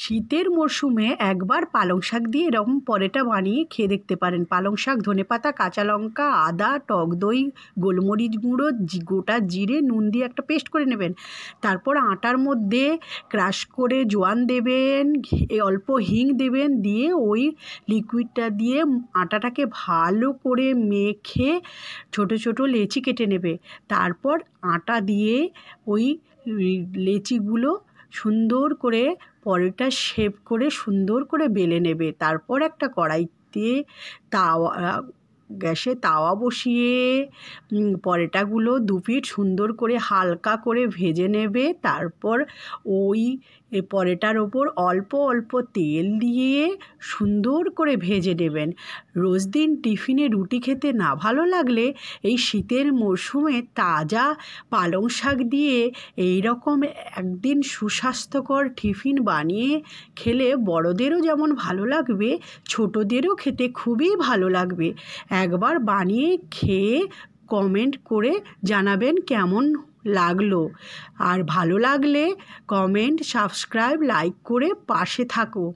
শীতের মরশুমে একবার পালং শাক দিয়ে এরকম পরোটা বানিয়ে খেয়ে দেখতে পারেন। পালং শাক, ধনেপাতা, কাঁচা লঙ্কা, আদা, টক দই, গোলমরিচ গুঁড়ো, গোটা জিরে, নুন দিয়ে একটা পেস্ট করে নেবেন। তারপর আটার মধ্যে ক্রাশ করে জোয়ান দেবেন, অল্প হিং দেবেন, দিয়ে ওই লিকুইডটা দিয়ে আটাটাকে ভালো করে মেখে ছোট ছোট লেচি কেটে নেবে। তারপর আটা দিয়ে ওই লেচিগুলো সুন্দর করে পরোটা শেপ করে সুন্দর করে বেলে নেবে। তারপর একটা কড়াইতে গ্যাসে তাওয়া বসিয়ে পরোটাগুলো দু পিঠ সুন্দর করে হালকা করে ভেজে নেবে। তারপর ওই পরোটার ওপর অল্প অল্প তেল দিয়ে সুন্দর করে ভেজে নেবেন। রোজ দিন টিফিনে রুটি খেতে না ভালো লাগলে এই শীতের মরশুমে তাজা পালং শাক দিয়ে এই রকম একদিন সুস্বাস্থ্যকর টিফিন বানিয়ে খেলে বড়দেরও যেমন ভালো লাগবে, ছোটদেরও খেতে খুবই ভালো লাগবে। একবার বানিয়ে খেয়ে কমেন্ট করে জানাবেন কেমন লাগলো। আর ভালো লাগলে কমেন্ট, সাবস্ক্রাইব, লাইক করে পাশে থাকো।